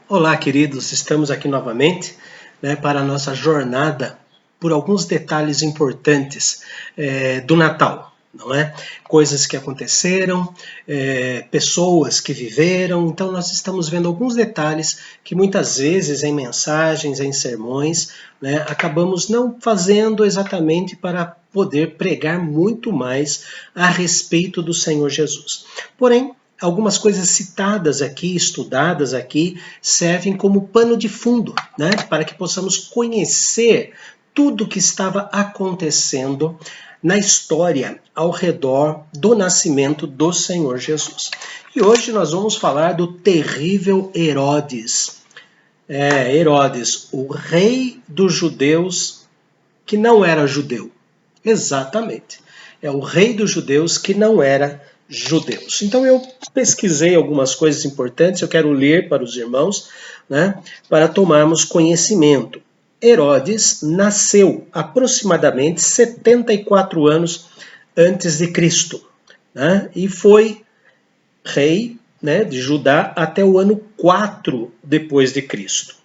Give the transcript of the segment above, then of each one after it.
Olá, queridos, estamos aqui novamente, para a nossa jornada por alguns detalhes importantes do Natal, não é? Coisas que aconteceram, pessoas que viveram, então nós estamos vendo alguns detalhes que muitas vezes em mensagens, em sermões, acabamos não fazendo exatamente para poder pregar muito mais a respeito do Senhor Jesus. Porém, algumas coisas citadas aqui, estudadas aqui, servem como pano de fundo, para que possamos conhecer tudo o que estava acontecendo na história ao redor do nascimento do Senhor Jesus. E hoje nós vamos falar do terrível Herodes. Herodes, o rei dos judeus que não era judeu. Exatamente. É o rei dos judeus que não era judeus. Então eu pesquisei algumas coisas importantes, eu quero ler para os irmãos, para tomarmos conhecimento. Herodes nasceu aproximadamente 74 anos antes de Cristo, e foi rei de Judá até o ano 4 depois de Cristo.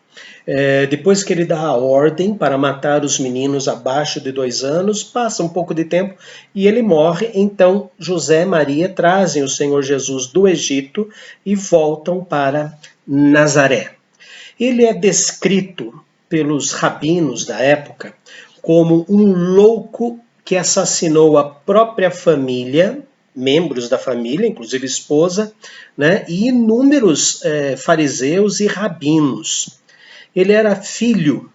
Depois que ele dá a ordem para matar os meninos abaixo de 2 anos, passa um pouco de tempo e ele morre. Então José e Maria trazem o Senhor Jesus do Egito e voltam para Nazaré. Ele é descrito pelos rabinos da época como um louco que assassinou a própria família, membros da família, inclusive esposa, e inúmeros fariseus e rabinos. Ele era filho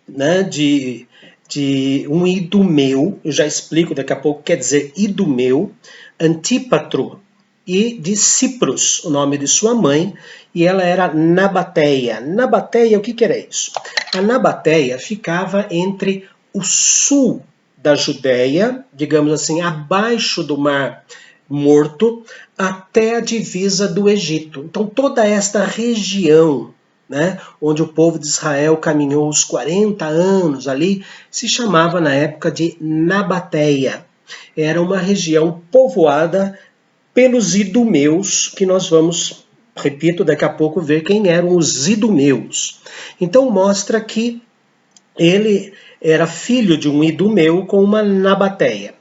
de um idumeu, eu já explico daqui a pouco, quer dizer idumeu, Antípatro, e de Cipros, o nome de sua mãe, e ela era Nabateia. Nabateia, o que era isso? A Nabateia ficava entre o sul da Judéia, digamos assim, abaixo do Mar Morto, até a divisa do Egito. Então toda esta região, onde o povo de Israel caminhou os 40 anos ali, se chamava na época de Nabateia. Era uma região povoada pelos idumeus, que nós vamos, repito, daqui a pouco ver quem eram os idumeus. Então mostra que ele era filho de um idumeu com uma Nabateia.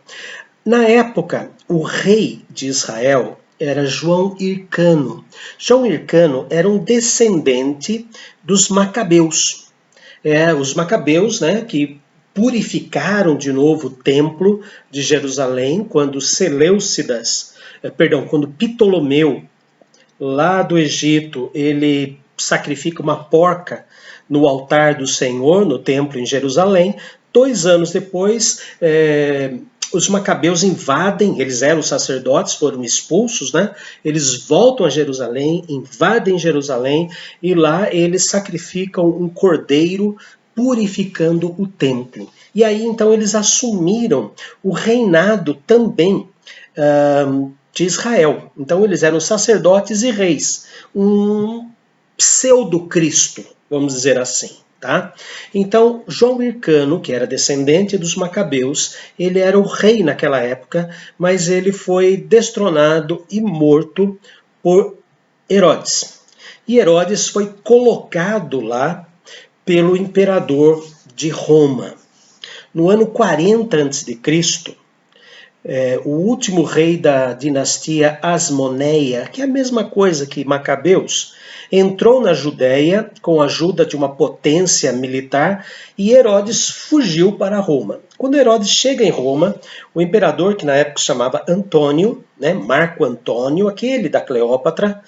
Na época, o rei de Israel era João Hircano. João Hircano era um descendente dos Macabeus. Os Macabeus, que purificaram de novo o templo de Jerusalém quando quando Ptolomeu, lá do Egito, ele sacrifica uma porca no altar do Senhor, no templo em Jerusalém. 2 anos depois, os macabeus invadem, eles eram sacerdotes, foram expulsos, eles voltam a Jerusalém, invadem Jerusalém, e lá eles sacrificam um cordeiro purificando o templo. E aí então eles assumiram o reinado também de Israel. Então eles eram sacerdotes e reis, um pseudo-Cristo, vamos dizer assim. Então, João Hircano, que era descendente dos Macabeus, ele era o rei naquela época, mas ele foi destronado e morto por Herodes. E Herodes foi colocado lá pelo imperador de Roma. No ano 40 a.C., o último rei da dinastia Asmoneia, que é a mesma coisa que Macabeus, entrou na Judéia com a ajuda de uma potência militar e Herodes fugiu para Roma. Quando Herodes chega em Roma, o imperador, que na época se chamava Antônio, Marco Antônio, aquele da Cleópatra,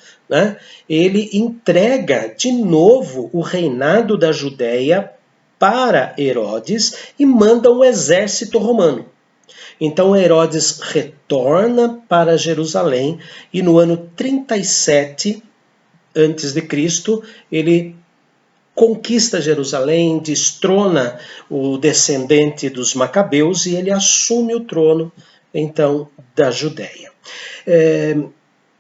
ele entrega de novo o reinado da Judéia para Herodes e manda um exército romano. Então Herodes retorna para Jerusalém e no ano 37 a.C., ele conquista Jerusalém, destrona o descendente dos Macabeus e ele assume o trono, então, da Judéia.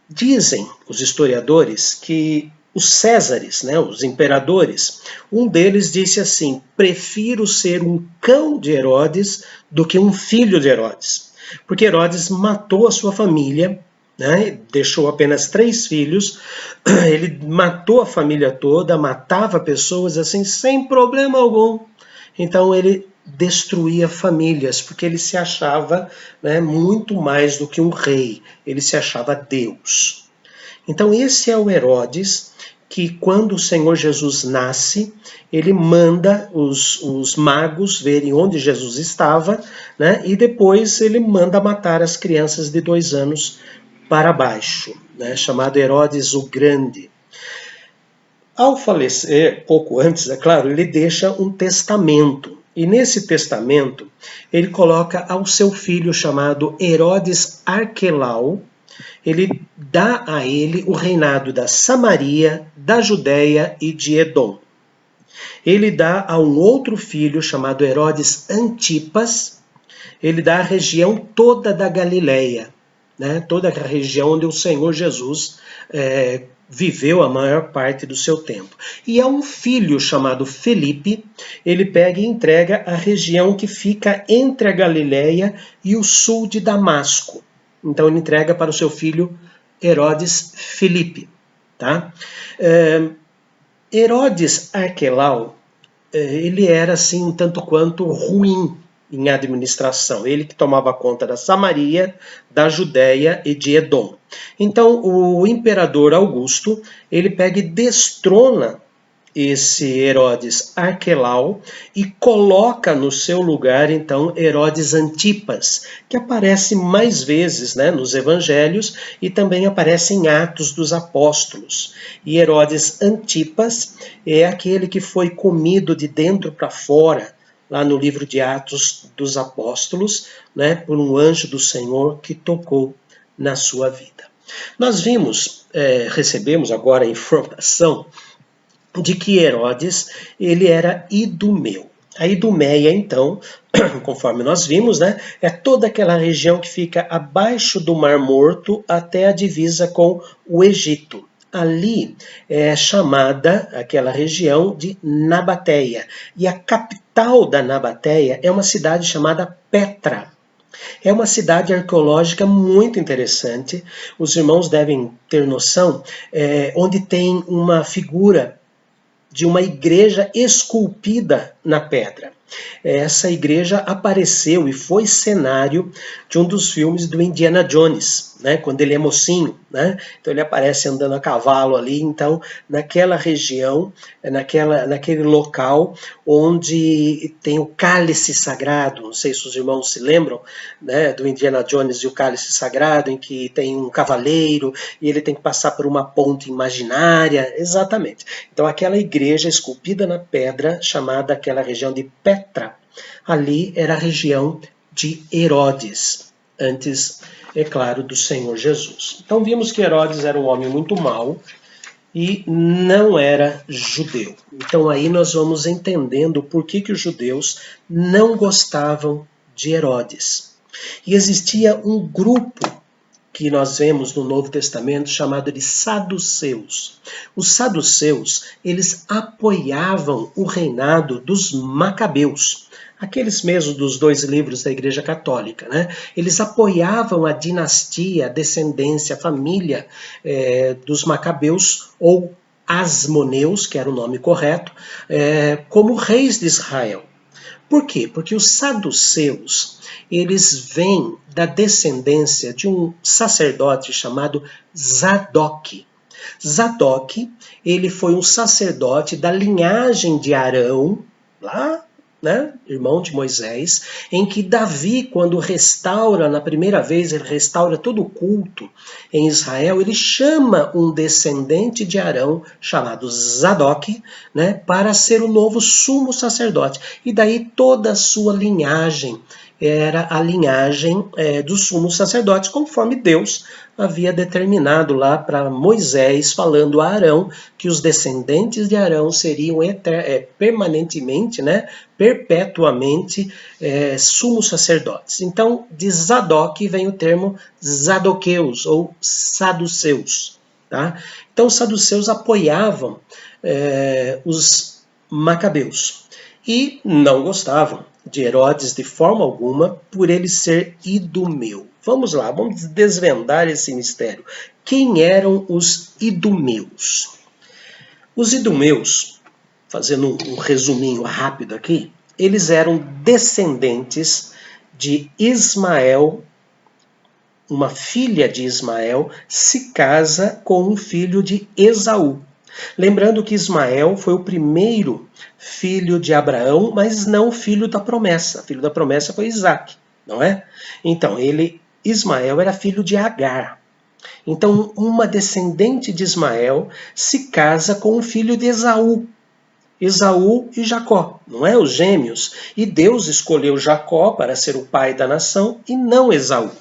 Dizem os historiadores que os Césares, os imperadores, um deles disse assim: prefiro ser um cão de Herodes do que um filho de Herodes. Porque Herodes matou a sua família, né? Deixou apenas 3 filhos, ele matou a família toda, matava pessoas assim sem problema algum. Então ele destruía famílias, porque ele se achava, né, muito mais do que um rei, ele se achava Deus. Então esse é o Herodes que, quando o Senhor Jesus nasce, ele manda os magos verem onde Jesus estava, né, e depois ele manda matar as crianças de 2 anos para baixo, né, chamado Herodes o Grande. Ao falecer, pouco antes, é claro, ele deixa um testamento. E nesse testamento, ele coloca ao seu filho chamado Herodes Arquelau, ele dá a ele o reinado da Samaria, da Judéia e de Edom. Ele dá a um outro filho chamado Herodes Antipas, ele dá a região toda da Galileia, né? Toda a região onde o Senhor Jesus viveu a maior parte do seu tempo. E a um filho chamado Felipe, ele pega e entrega a região que fica entre a Galileia e o sul de Damasco. Então ele entrega para o seu filho Herodes Filipe. Tá? Herodes Arquelau, ele era assim um tanto quanto ruim em administração. Ele que tomava conta da Samaria, da Judéia e de Edom. Então o imperador Augusto, ele pega e destrona esse Herodes Arquelau e coloca no seu lugar, então, Herodes Antipas, que aparece mais vezes, né, nos evangelhos e também aparece em Atos dos Apóstolos. E Herodes Antipas é aquele que foi comido de dentro para fora, lá no livro de Atos dos Apóstolos, né, por um anjo do Senhor que tocou na sua vida. Nós vimos, recebemos agora a informação de que Herodes ele era idumeu. A Idumeia, então, conforme nós vimos, né, é toda aquela região que fica abaixo do Mar Morto até a divisa com o Egito. Ali é chamada aquela região de Nabateia. E a capital da Nabateia é uma cidade chamada Petra. É uma cidade arqueológica muito interessante. Os irmãos devem ter noção, onde tem uma figura de uma igreja esculpida na pedra. Essa igreja apareceu e foi cenário de um dos filmes do Indiana Jones, né, quando ele é mocinho, né? Então ele aparece andando a cavalo ali, então naquela região, naquele local onde tem o cálice sagrado, não sei se os irmãos se lembram, né, do Indiana Jones e o cálice sagrado, em que tem um cavaleiro e ele tem que passar por uma ponte imaginária, exatamente. Então aquela igreja esculpida na pedra, chamada aquela região de Petra, ali era a região de Herodes, antes, é claro, do Senhor Jesus. Então vimos que Herodes era um homem muito mau e não era judeu. Então aí nós vamos entendendo por que os judeus não gostavam de Herodes. E existia um grupo que nós vemos no Novo Testamento chamado de saduceus. Os saduceus, eles apoiavam o reinado dos macabeus, aqueles mesmos dos 2 livros da Igreja Católica, né? Eles apoiavam a dinastia, a descendência, a família dos macabeus, ou asmoneus, que era o nome correto, como reis de Israel. Por quê? Porque os saduceus, eles vêm da descendência de um sacerdote chamado Zadok. Zadok, ele foi um sacerdote da linhagem de Arão, lá, né, irmão de Moisés, em que Davi, quando restaura, na primeira vez, ele restaura todo o culto em Israel, ele chama um descendente de Arão, chamado Zadok, né, para ser o novo sumo sacerdote. E daí toda a sua linhagem era a linhagem dos sumos sacerdotes, conforme Deus havia determinado lá para Moisés, falando a Arão que os descendentes de Arão seriam permanentemente, né, perpetuamente sumos sacerdotes. Então, de Zadok vem o termo Zadoqueus ou saduceus. Tá? Então, os saduceus apoiavam os macabeus e não gostavam de Herodes de forma alguma, por ele ser idumeu. Vamos lá, vamos desvendar esse mistério. Quem eram os idumeus? Os idumeus, fazendo um resuminho rápido aqui, eles eram descendentes de Ismael. Uma filha de Ismael se casa com um filho de Esaú. Lembrando que Ismael foi o primeiro filho de Abraão, mas não o filho da promessa. O filho da promessa foi Isaac, não é? Então, Ismael era filho de Agar. Então, uma descendente de Ismael se casa com um filho de Esaú. Esaú e Jacó, não é? Os gêmeos. E Deus escolheu Jacó para ser o pai da nação e não Esaú.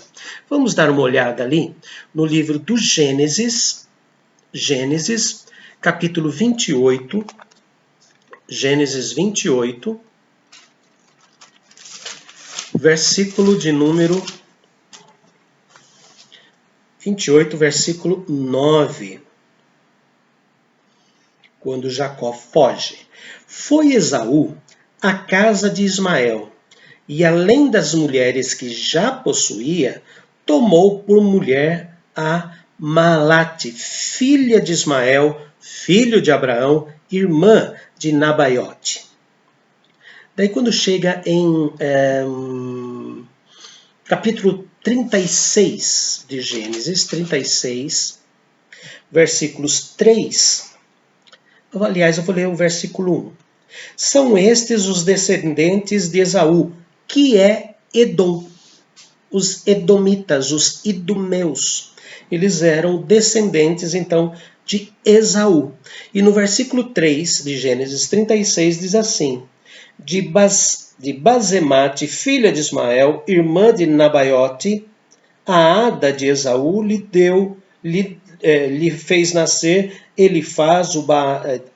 Vamos dar uma olhada ali no livro do Gênesis, capítulo 28, Gênesis 28, versículo de número 28, versículo 9. Quando Jacó foge. Foi Esaú à casa de Ismael, e além das mulheres que já possuía, tomou por mulher a Malate, filha de Ismael, filho de Abraão, irmã de Nabaiote. Daí quando chega em capítulo 36 de Gênesis, 36, versículos 3. Aliás, eu vou ler o versículo 1. São estes os descendentes de Esaú, que é Edom. Os edomitas, os idumeus. Eles eram descendentes, então, de Esaú. E no versículo 3 de Gênesis 36 diz assim: de Bazemate, filha de Ismael, irmã de Nabaiote, a Ada de Esaú lhe fez nascer Elifaz,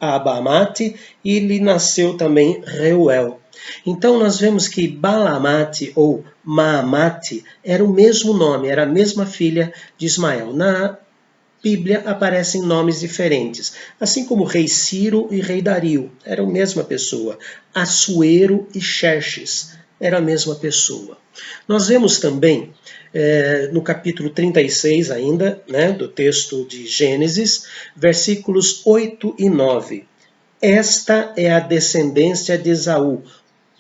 a Abamate, e lhe nasceu também Reuel. Então nós vemos que Balamate ou Maamate era o mesmo nome, era a mesma filha de Ismael. Na Bíblia aparecem nomes diferentes, assim como rei Ciro e rei Dario, eram a mesma pessoa. Assuero e Xerxes, era a mesma pessoa. Nós vemos também no capítulo 36 ainda, né, do texto de Gênesis, versículos 8 e 9. Esta é a descendência de Esaú,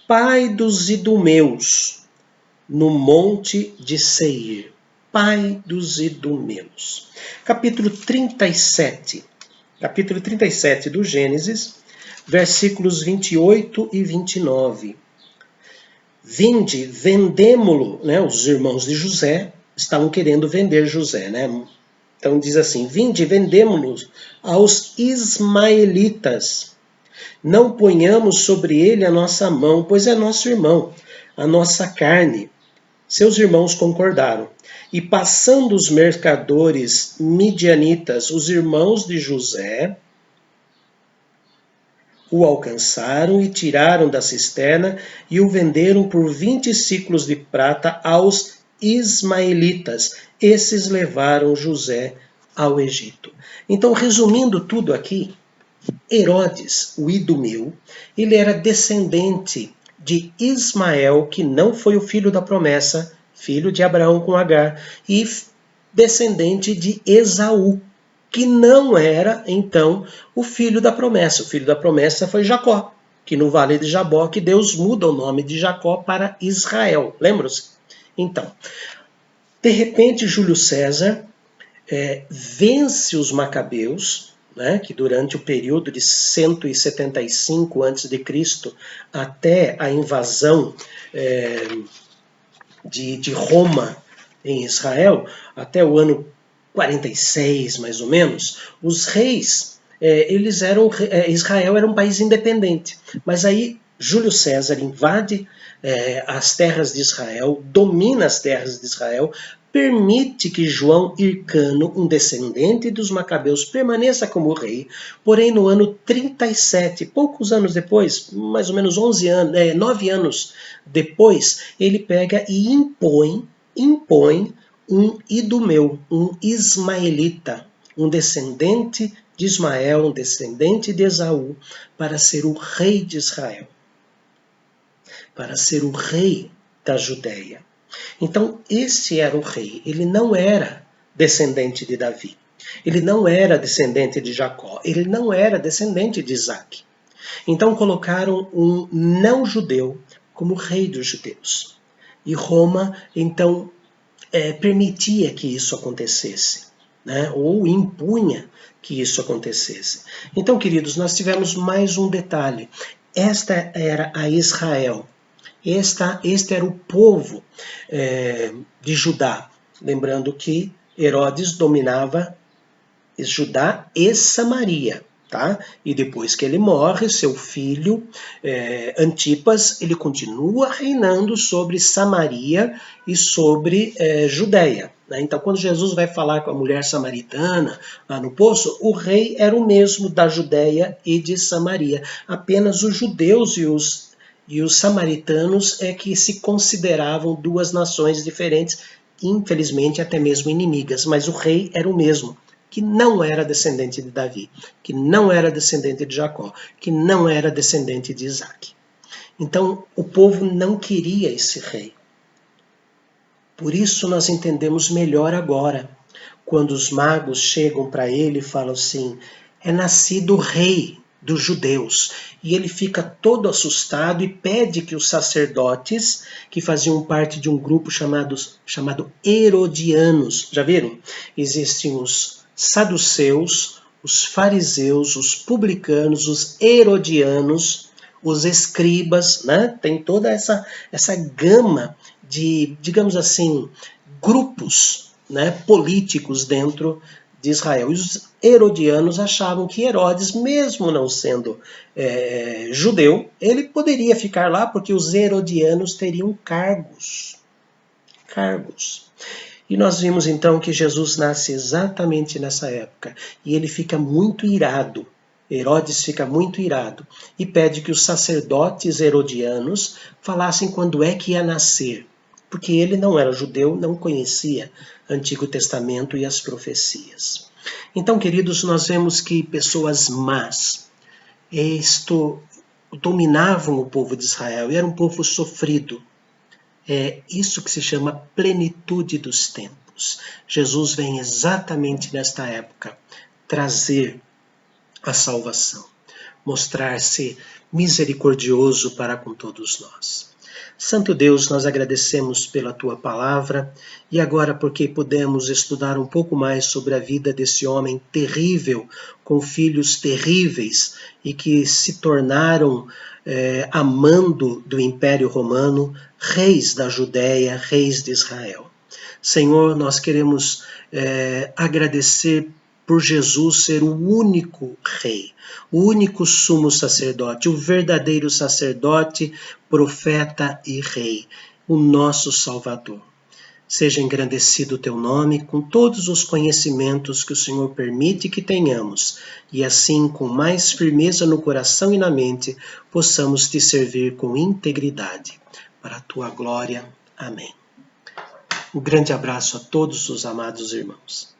pai dos idumeus, no monte de Seir. Pai dos idumeus. Capítulo 37 do Gênesis, versículos 28 e 29. Vinde, vendemo-lo, né? Os irmãos de José estavam querendo vender José, né? Então diz assim: vinde, vendemo-lo aos ismaelitas. Não ponhamos sobre ele a nossa mão, pois é nosso irmão, a nossa carne. Seus irmãos concordaram. E passando os mercadores midianitas, os irmãos de José, o alcançaram e tiraram da cisterna e o venderam por 20 siclos de prata aos ismaelitas. Esses levaram José ao Egito. Então, resumindo tudo aqui, Herodes, o idumeu, ele era descendente de Ismael, que não foi o filho da promessa, filho de Abraão com Agar, e descendente de Esaú, que não era, então, o filho da promessa. O filho da promessa foi Jacó, que no Vale de Jaboque Deus muda o nome de Jacó para Israel. Lembram-se? Então, de repente, Júlio César vence os macabeus, né, que durante o período de 175 a.C. até a invasão de Roma em Israel, até o ano 46, mais ou menos, os reis, Israel era um país independente. Mas aí Júlio César invade as terras de Israel, domina as terras de Israel, permite que João Hircano, um descendente dos macabeus, permaneça como rei, porém no ano 37, poucos anos depois, mais ou menos 9 anos depois, ele pega e impõe um idumeu, um ismaelita, um descendente de Ismael, um descendente de Esaú, para ser o rei de Israel. para ser o rei da Judéia. Então, esse era o rei. Ele não era descendente de Davi. Ele não era descendente de Jacó. Ele não era descendente de Isaac. Então, colocaram um não-judeu como rei dos judeus. E Roma, então, permitia que isso acontecesse, né? Ou impunha que isso acontecesse. Então, queridos, nós tivemos mais um detalhe. Esta era a Israel. Este era o povo de Judá. Lembrando que Herodes dominava Judá e Samaria. Tá? E depois que ele morre, seu filho Antipas, ele continua reinando sobre Samaria e sobre Judéia. Né? Então, quando Jesus vai falar com a mulher samaritana lá no poço, o rei era o mesmo da Judéia e de Samaria. Apenas os judeus e os samaritanos é que se consideravam duas nações diferentes, infelizmente até mesmo inimigas, mas o rei era o mesmo, que não era descendente de Davi, que não era descendente de Jacó, que não era descendente de Isaac. Então, o povo não queria esse rei. Por isso nós entendemos melhor agora, quando os magos chegam para ele e falam assim, é nascido o rei dos judeus. E ele fica todo assustado e pede que os sacerdotes, que faziam parte de um grupo chamado Herodianos, já viram? Existem os saduceus, os fariseus, os publicanos, os herodianos, os escribas, né? Tem toda essa gama de, digamos assim, grupos, né, políticos dentro de Israel. E os herodianos achavam que Herodes, mesmo não sendo judeu, ele poderia ficar lá porque os herodianos teriam cargos. E nós vimos então que Jesus nasce exatamente nessa época. E ele fica muito irado. Herodes fica muito irado e pede que os sacerdotes herodianos falassem quando é que ia nascer. Porque ele não era judeu, não conhecia o Antigo Testamento e as profecias. Então, queridos, nós vemos que pessoas más dominavam o povo de Israel e era um povo sofrido. É isso que se chama plenitude dos tempos. Jesus vem exatamente nesta época trazer a salvação, mostrar-se misericordioso para com todos nós. Santo Deus, nós agradecemos pela Tua palavra e agora porque podemos estudar um pouco mais sobre a vida desse homem terrível, com filhos terríveis e que se tornaram amando do Império Romano, reis da Judéia, reis de Israel. Senhor, nós queremos agradecer por Jesus ser o único rei, o único sumo sacerdote, o verdadeiro sacerdote, profeta e rei, o nosso Salvador. Seja engrandecido o teu nome com todos os conhecimentos que o Senhor permite que tenhamos, e assim, com mais firmeza no coração e na mente, possamos te servir com integridade. Para a tua glória. Amém. Um grande abraço a todos os amados irmãos.